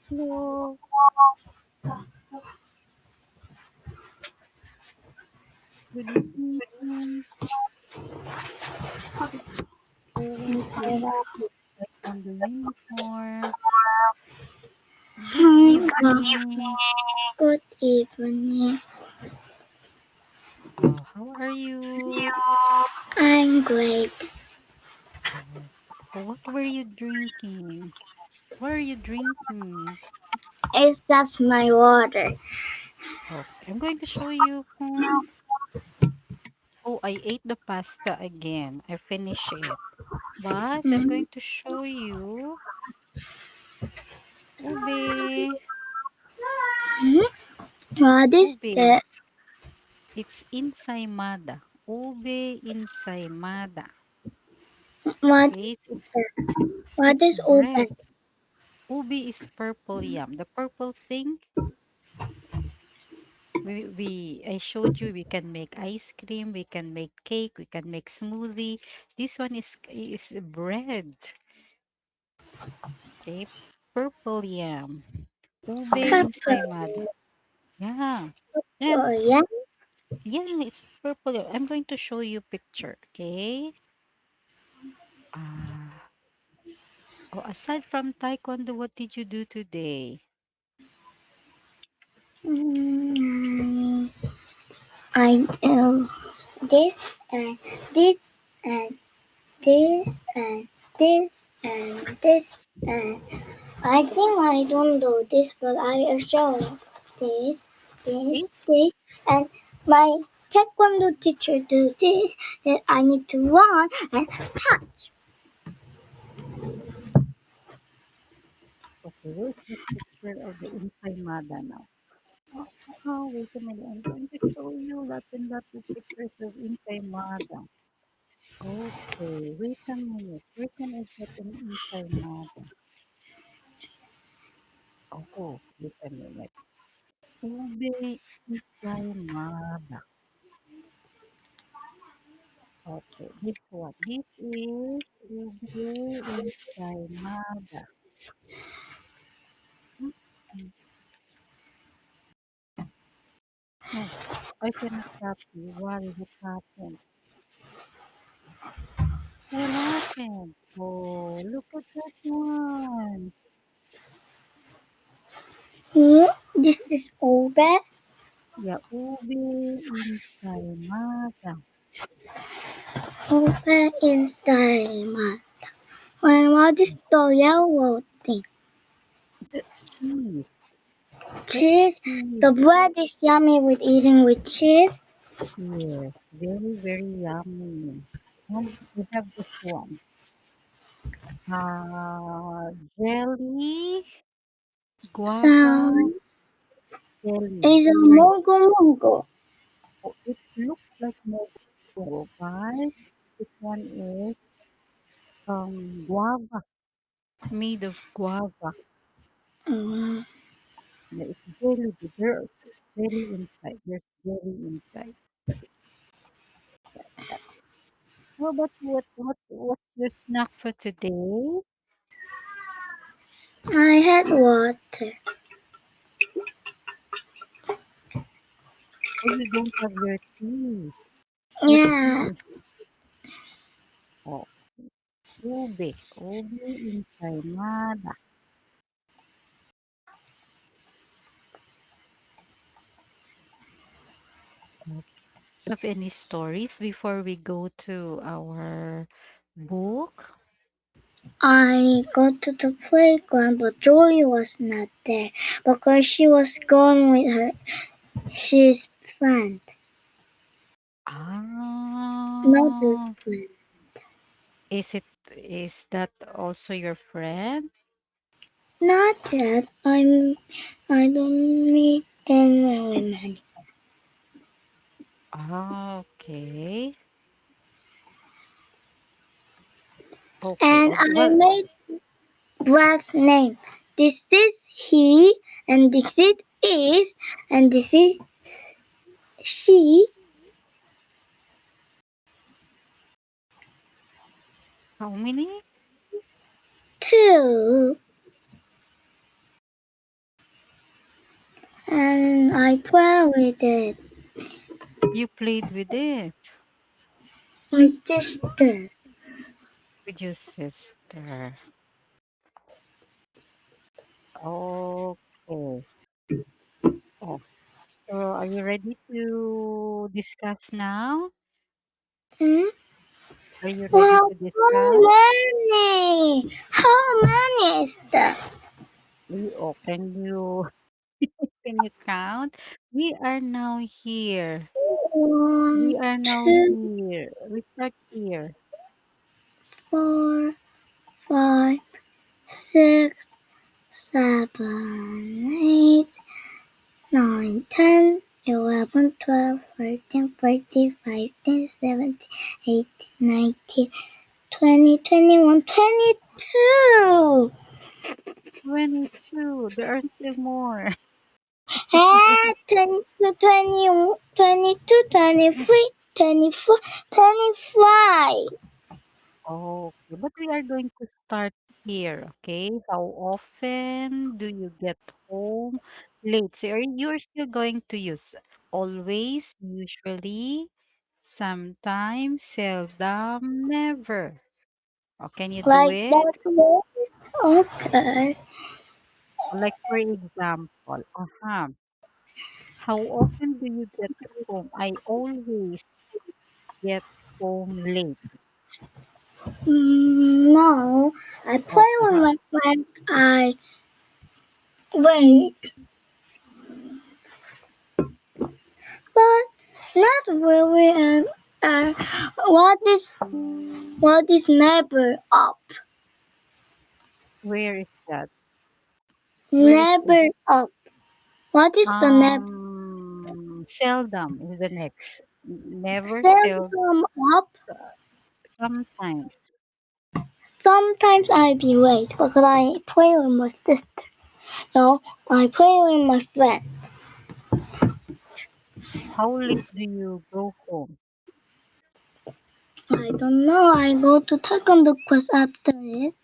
Hello. Good evening. Oh, you're like on the uniform. Good evening. Good evening. How are you? I'm great. Oh, what were you drinking? What are you drinking? It's just my water. Okay, I'm going to show you. Oh, I ate the pasta again. I finished it. But I'm Hmm? going to show you ube. What is Ube. that? It's ensaymada. Ube ensaymada. What Okay, what it's is open? bread. Ubi is purple yam. The purple thing we I showed you we can make ice cream, we can make cake, we can make smoothie. This one is bread. Okay. Purple yam. Ube Pepper. ensaymada. Yeah. And Oh yeah. yeah, it's purple yam. I'm going to show you picture. Okay. Ah. Oh, aside from taekwondo, what did you do today? Mm, I do this and this and this and this and this and I think I don't do this, but I will show this, Okay. and my taekwondo teacher do this. That I need to run and touch. Okay. Where's the picture of the ensaymada now? Oh, wait a minute. I'm going to show you lots and lots of pictures of ensaymada. Okay, wait a minute. Where can I get an ensaymada? Oh, wait a minute. Ube ensaymada. Okay, this one. This is ube ensaymada. Hmm. No, I cannot copy. Why? What happened? What happened? Oh, look at that one. This is over. Yeah, ube ensaymada. Over inside my. When what is the yellow thing? That's cheese. That's Cheese. cheese. The bread is yummy with eating with cheese. Yes, very, very yummy. And we have this one. Jelly, guava So jelly. it's a mogo mogo. Oh, it looks like mango, but this one is guava, made of guava. Mm. And it's jelly. There's jelly inside. There's jelly inside. How about what's your snack for today? I had water. Oh, you don't have your tea. What Yeah. tea? Oh, ube ensaymada. Oh, have any stories before we go to our book? I go to the playground, but Joey was not there because she was gone with her his friend, another Ah, friend. is that also your friend? Not yet. I don't meet them women. Ah, okay. Okay. And Oh, I well, made Brad's name. This is he, and this is, and this is she. how many? Two. and I play with it. You played with it My sister. with your sister. Okay. Oh, so are you ready to discuss now? Hmm? Are you ready Wow, to so discuss? many! How many is that? Can you can you count? We are now here. We One, are now two, here. We start here. 4, 5, 6, 7, 8, 9, 10, 11, 12, 13, 14, 15, 17, 18, 19, 20, 21, 22. 22. There are still more. Ah, 22, 20, 22, 23, 24, 25. Okay, but we are going to start here, okay? How often do you get home late? So you're still going to use always, usually, sometimes, seldom, never. Oh, can you do Like it? that way? Okay. Like for example, how often do you get home? I always get home late. No, I play Okay, with my friends. I wait, but not really. And uh, what is never up? where is that? Where is the Never up. What is the never? seldom is the next. Never, Seldom up. sometimes. Sometimes I be late because I play with my sister. No, I play with my friend. How late do you go home? I don't know. I go to taekwondo class after it.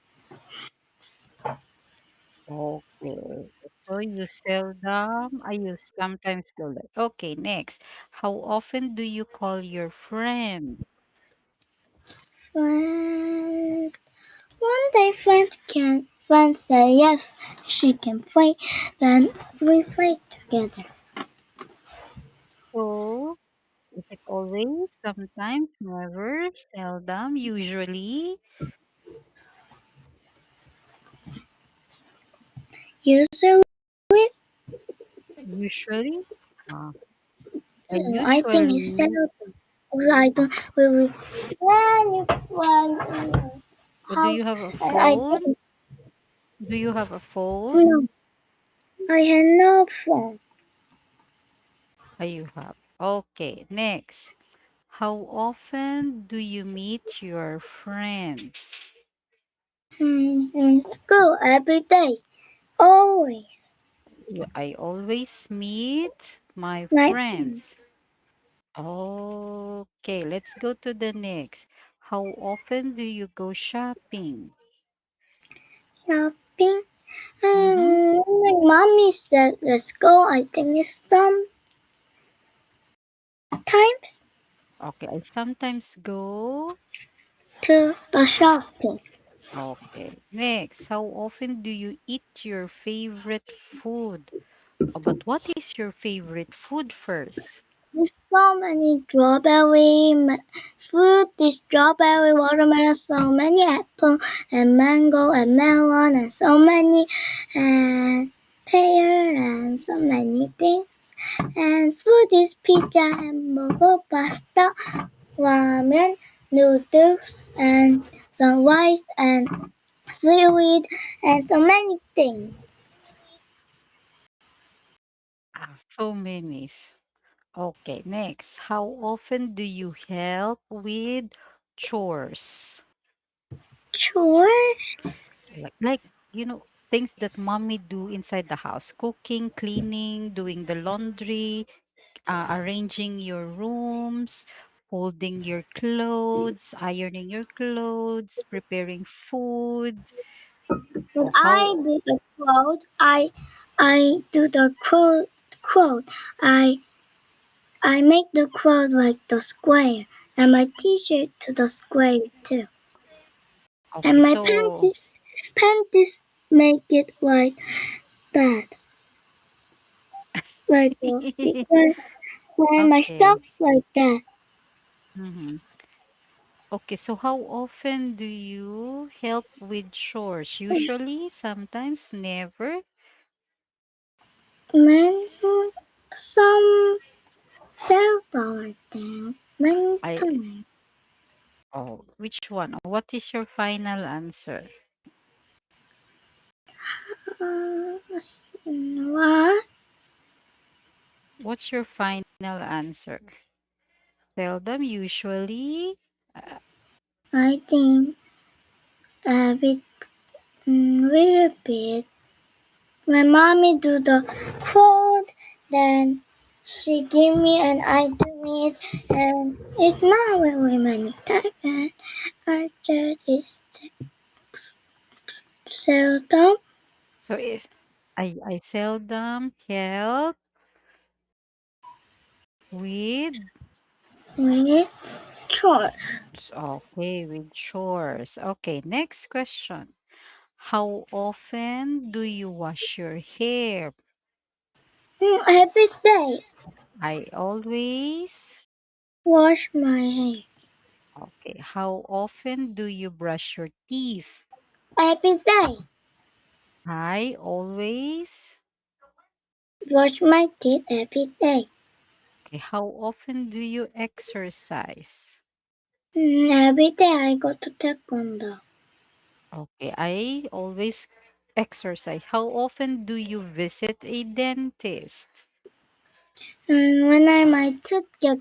Okay. So you seldom, I use sometimes go late. Okay, next. How often do you call your friend? Friend. One day friends say yes, she can play. Then we play together. So is it always, sometimes, never, seldom, usually? Usually, Usually? Uh, and I think it's usually, seldom. Because I uh, don't. When do how you have a I think phone? Do you have a phone? no. I have no phone. Oh, you have. Okay, next. How often do you meet your friends? In school every day, always. I always meet my My friends. Okay, let's go to the next. How often do you go shopping? shopping. Mm-hmm. My mommy said, "Let's go." I think it's sometimes. Okay, I sometimes go. To the shopping. Okay, next. How often do you eat your favorite food? Oh, but what is your favorite food first? There's so many fruit, this strawberry, watermelon, so many apple and mango and melon and so many and pear and so many things. And food is pizza, hamburger, pasta, ramen, noodles and some rice and seaweed and so many things. So many. Okay, next. How often do you help with chores? Chores? Like things that mommy do inside the house, cooking, cleaning, doing the laundry, arranging your rooms, folding your clothes, ironing your clothes, preparing food. When Oh, I how do the clothes, I do the clothes quote. I make the quote like the square, and my T-shirt to the square too. Okay, And my so panties make it like that, like when my okay. socks like that. Mm-hmm. Okay, so how often do you help with chores? Usually, sometimes, never. When some seldom I think many I times. Oh, which one? What is your final answer? What? What's your final answer? Seldom, usually. Uh, I think with we repeat. My mommy do the quote, then she give me and I do it, and it's not very many times. And I just is seldom so if I seldom help with with chores. okay, with chores. Okay, next question. How often do you wash your hair? Every day, I always. wash my hair. Okay, how often do you brush your teeth? Every day, I always. wash my teeth every day. Okay, how often do you exercise? Every day I go to taekwondo. Okay, I always exercise. How often do you visit a dentist? And when my tooth get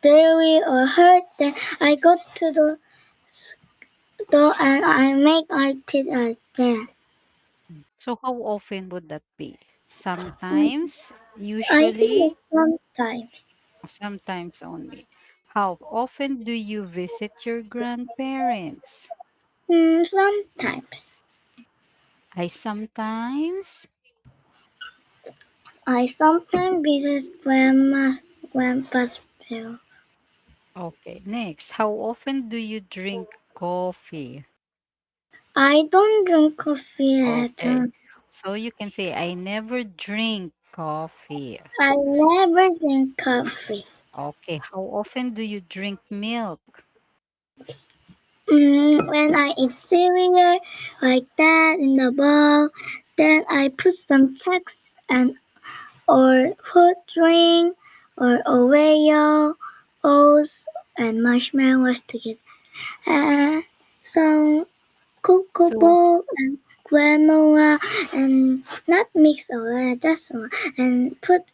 dirty or hurt, then I go to the door and I make my teeth like that. So how often would that be? Mm, Sometimes, I think usually, it's sometimes. sometimes only. How often do you visit your grandparents? Sometimes. I sometimes. I sometimes visit grandpa's field. Okay, next. How often do you drink coffee? I don't drink coffee at Okay. all. So you can say, I never drink coffee. I never drink coffee. Okay. How often do you drink milk? When I eat cereal like that in the bowl, then I put some checks and or fruit drink or Oreo, oats, and marshmallows together. And some cocoa So, ball and granola and not mix all that, just one. And put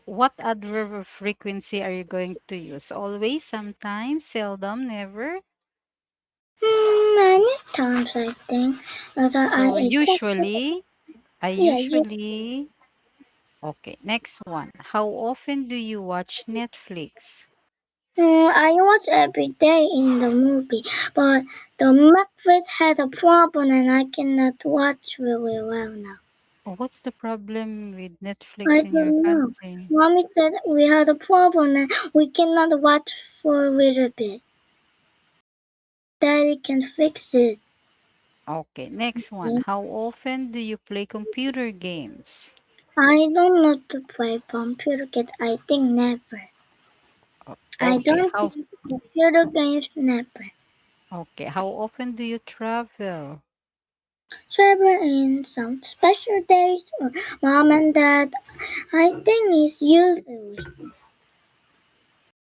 what adverb of frequency are you going to use? Always, sometimes, seldom, never? many times I think. But I So ate that. usually, I Yeah, yeah. usually. Okay. Next one. How often do you watch Netflix? I watch every day in the movie, but the Netflix has a problem and I cannot watch really well now. What's the problem with I Netflix in your don't know. country? Mommy said we had a problem and we cannot watch for a little bit. Daddy can fix it. Okay, next one. How often do you play computer games? I don't know to play computer games. I think never. I Okay, don't think computer games never. how often do you travel? Travel in some special days or mom and dad. I think it's usually.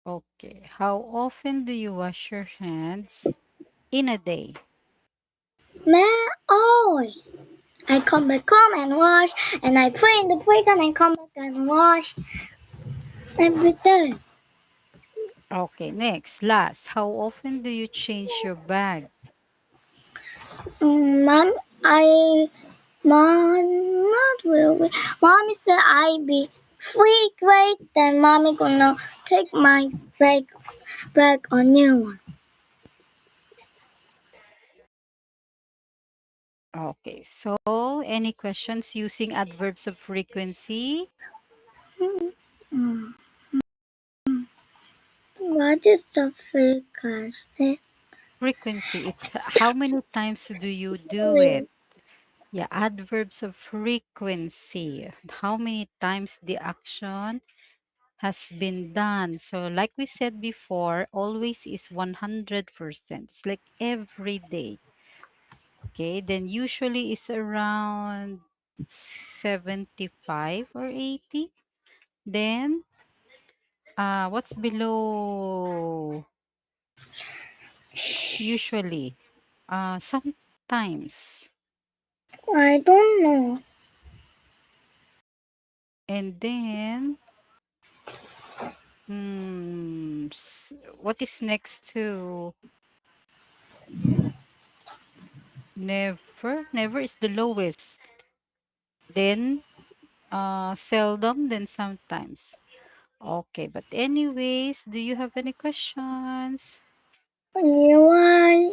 Okay, how often do you wash your hands in a day? Man, always. I come back home and wash, and I put in the playground and come back and wash every day. Okay, next, last. How often do you change your bag? Mom, mom, not really. Mommy said I be free great, then mommy gonna take my bag a new one. Okay, so any questions using adverbs of frequency? Mm. What is the frequency? Frequency, it's how many times do you do it? Wait, Yeah, adverbs of frequency. How many times the action has been done. So like we said before, always is 100%. It's like every day. Okay, then usually is around 75 or 80. Then what's below usually? Sometimes. I don't know. And then what is next to never? Never is the lowest. Then seldom, then sometimes. Okay, but anyways, do you have any questions? Why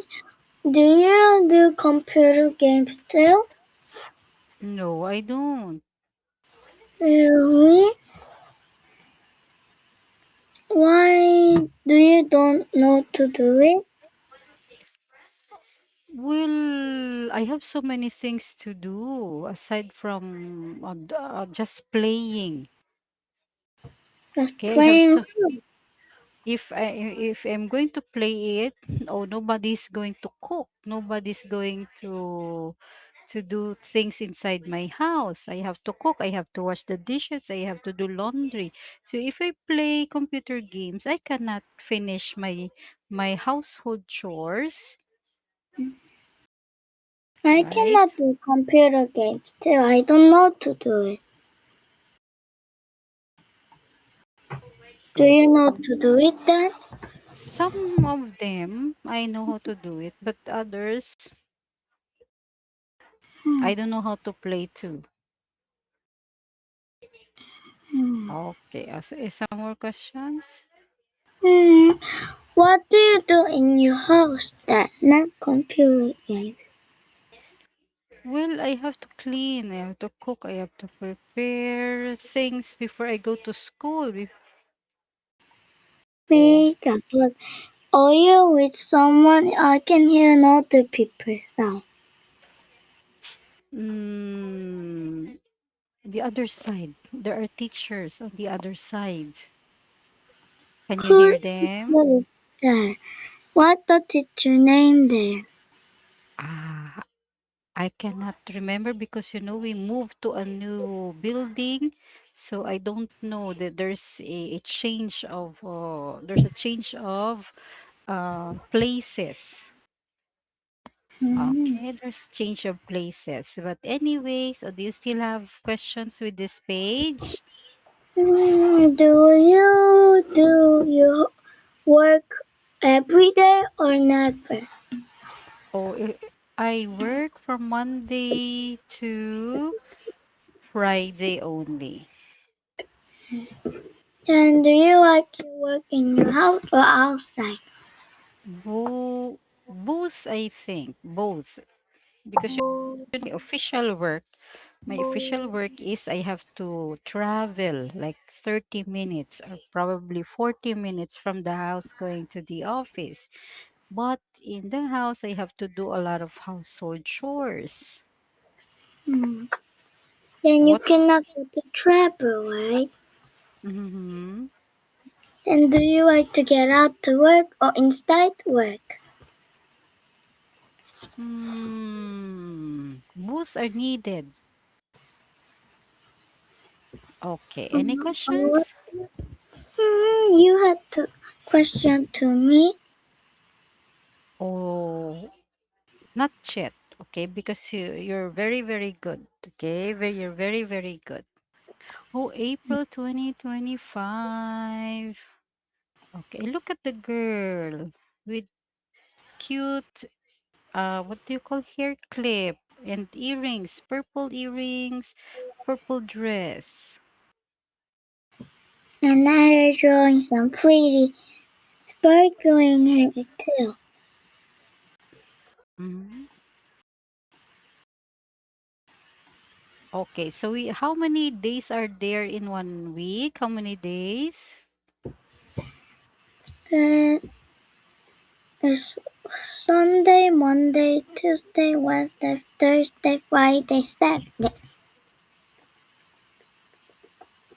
do you do computer games too? No, I don't. Really? Why do you don't know to do it? Well, I have so many things to do aside from just playing. Just Okay, I have playing. so if I'm going to play it, oh, nobody's going to cook. Nobody's going to do things inside my house. I have to cook, I have to wash the dishes, I have to do laundry. So if I play computer games, I cannot finish my household chores, I right? cannot do computer games too. I don't know to do it. Do Oh, you know to do it then? some of them I know how to do it, but others Hmm. I don't know how to play too. Hmm. Okay, some more questions? Hmm. What do you do in your house that not computer games? Well, I have to clean, I have to cook, I have to prepare things before I go to school. Oh, Me, but are you with someone? I can hear another people sound. mm, the other side. There are teachers on the other side. Can you Who hear them? is there? What the teacher name there? Ah, I cannot remember because we moved to a new building, so I don't know that there's a change of places. Hmm. Okay, there's change of places. But anyway, so do you still have questions with this page? Do you work every day or never? Oh, I work from Monday to Friday only. And do you like to work in your house or outside? Both, I think, both. Because my official work is I have to travel like 30 minutes or probably 40 minutes from the house going to the office. But in the house, I have to do a lot of household chores. Hmm. Then you What's cannot go to travel, right? mm-hmm. And do you like to get out to work or inside work? Both are needed. Okay, any Or questions? you had to question to me. Oh, not yet. Okay, because you're very, very good. Okay, you're very, very good. Oh, April 2025. Okay, look at the girl with cute, what do you call hair clip and earrings, purple dress. And I'm drawing some pretty sparkling hair too. Mhm. Okay, so how many days are there in 1 week? How many days? Uh, it's Sunday, Monday, Tuesday, Wednesday, Thursday, Friday, Saturday.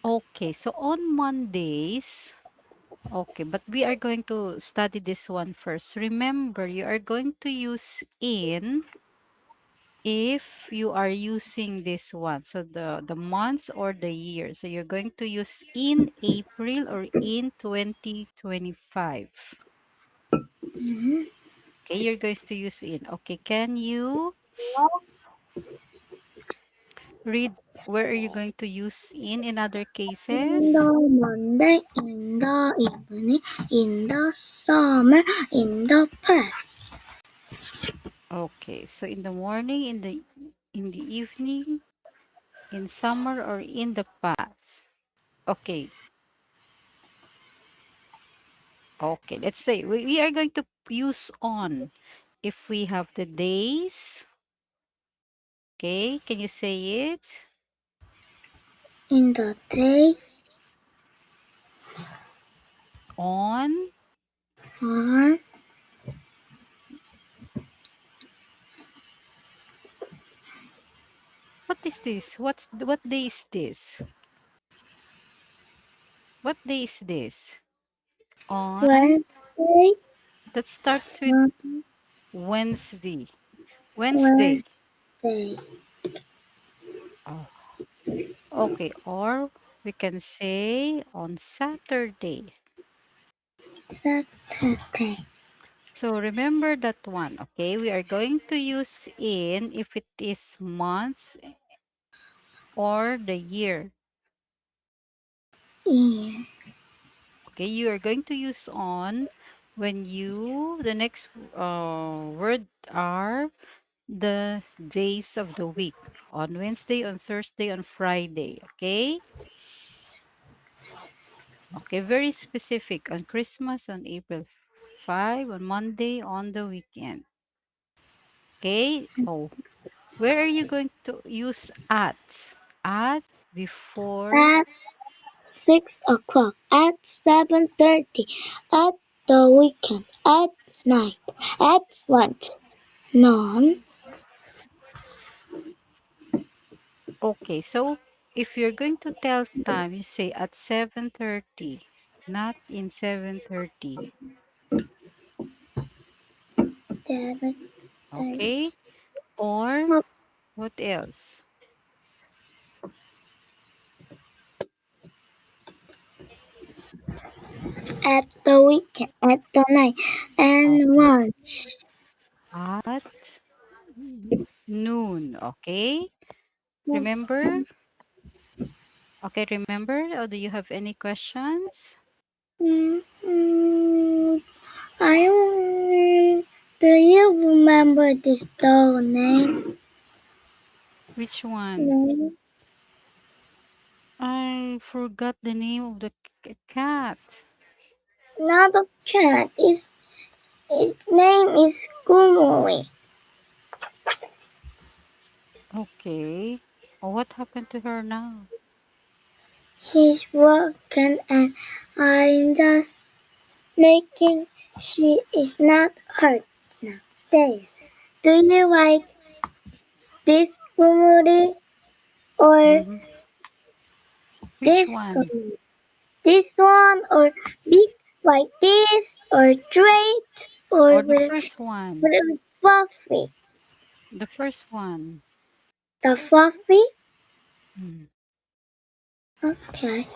Okay, so on Mondays, okay, but we are going to study this one first. Remember, you are going to use in if you are using this one. So the months or the year. So you're going to use in April or in 2025. Mhm. Okay, you're going to use in. Okay, can you read where are you going to use in other In cases? the Monday, in the evening, in the summer, in the past. Okay, so in the morning, in the evening, in summer or in the past. Okay. Okay, let's say we are going to use on if we have the days. Okay, can you say it? In the day, On. on What is this? What day is this? What day is this? On. Wednesday, That starts with on Wednesday. Wednesday. Wednesday, Oh, okay. Or we can say on Saturday. Saturday, So remember that one, okay? We are going to use in if it is months or the year. in Okay, you are going to use on when the next word are the days of the week. On Wednesday, on Thursday, on Friday. Okay? Okay, very specific. On Christmas, on April 5, on Monday, on the weekend. Okay? Oh, where are you going to use at? At before. at 6 o'clock, at 7:30, at the weekend, at night, at once, none, Okay, so if you're going to tell time, you say at 7:30, not in 7:30. 7:30. Okay? Or what else? At the weekend, at the night, and Okay. once. At noon. Okay? Remember? Okay, remember? Or do you have any questions? Mm, mm, do you remember this dog name? Which one? No, I forgot the name of the cat. not a cat. Its name is Kumui. Okay. Oh, what happened to her now? He's broken and I'm just making she is not hurt now. There. Do you like this Kumuri or Mm-hmm. Which this one? Kumuri? This one or big like this or straight or Or the with first one? a fluffy? The first one. The fluffy? Mm. Okay.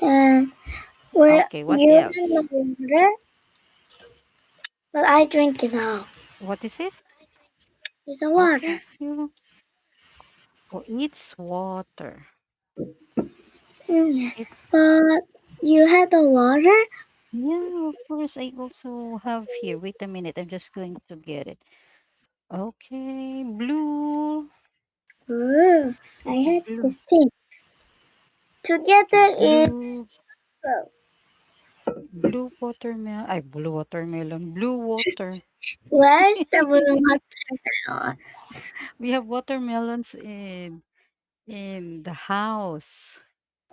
And where Okay, what you else? have no water, but I drink it all. What is it? It's a Okay, water. it's water. Yeah. It But you had the water? Yeah, of course. I also have here. Wait a minute. I'm just going to get it. Okay, blue, Ooh, I had blue, this pink. Together is blue. blue. Blue watermelon, blue water. Where's the blue watermelon? We have watermelons in the house.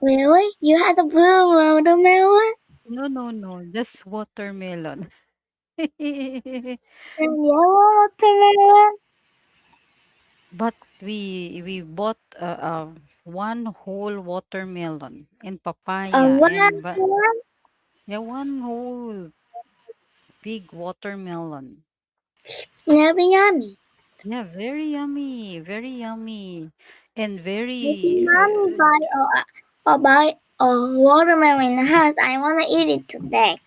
Really? You had a blue watermelon No, no, no, just watermelon. and yellow watermelon? But we bought one whole watermelon and A papaya red and one? yeah, one whole big watermelon. Yummy, yummy. Yeah, very yummy, and If very mommy buy a watermelon in the house, I wanna eat it today.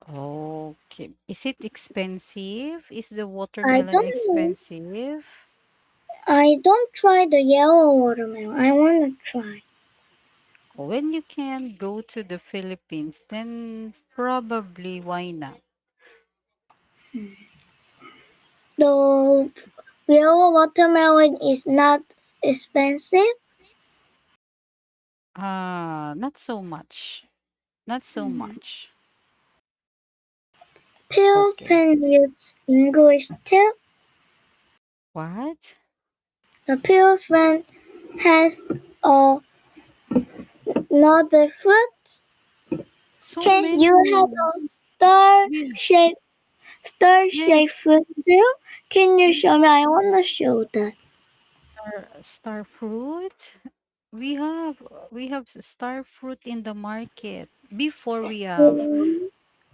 okay. Is it expensive? Is the I watermelon don't know. expensive? I don't try the yellow watermelon. I wanna try. When you can go to the Philippines, then probably why not? The yellow watermelon is not expensive. Not so much. Not so much. Peel Okay. can use English too. What? The peel fan has a another fruit. So Can you have many. a star We shaped star yes, shaped fruit too? Can you yes. show me? I wanna show that. Star fruit. We have star fruit in the market. Before we have Mm,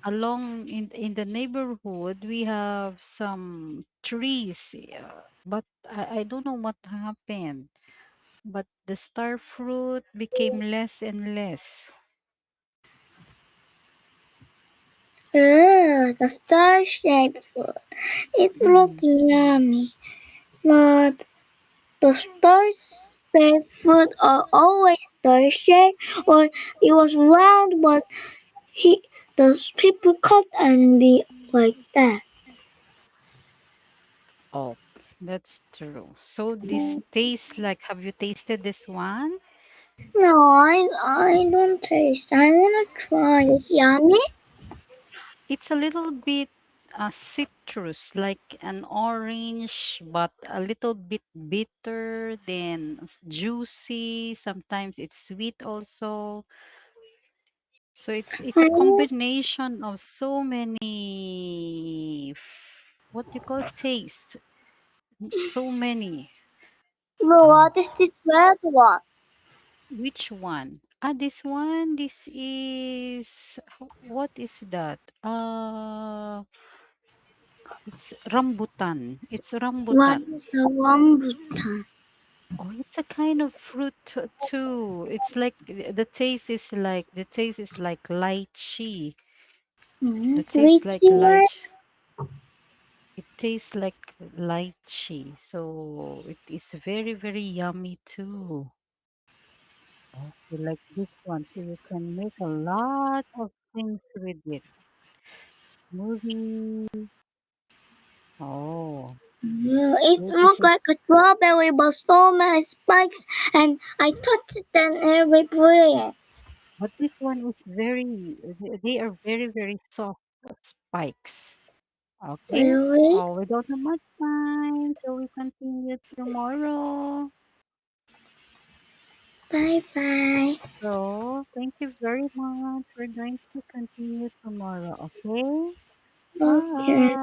along in the neighborhood we have some trees, but I don't know what happened. But the star fruit became less and less. the star shaped fruit. It looks Mm. yummy, but the star shaped fruit are always star shaped, or it was round, but he the people cut and be like that. Oh, that's true. So this tastes like, have you tasted this one? No, I don't taste. I wanna try. It's yummy. It's a little bit citrus, like an orange, but a little bit bitter, then juicy. Sometimes it's sweet also. So it's a I want, combination of so many what you call tastes. So many. bro, Uh, what is this red one? which one? This one. This is what is that? It's rambutan. It's What rambutan. is a rambutan? Oh, it's a kind of fruit too. It's like the taste is like lychee. The taste like Lychee one? lychee. It tastes like lychee. So it is very yummy too. Okay, like this one. So you can make a lot of things with it. Smoothie. Oh, Yeah, it so this looked is. like a strawberry, but so many spikes, and I touched it and everywhere. But this one is they are very soft spikes. Okay. Really? Oh, we don't have much time, so we continue tomorrow. Bye bye. So thank you very much. We're going to continue tomorrow. Okay. Okay. Bye.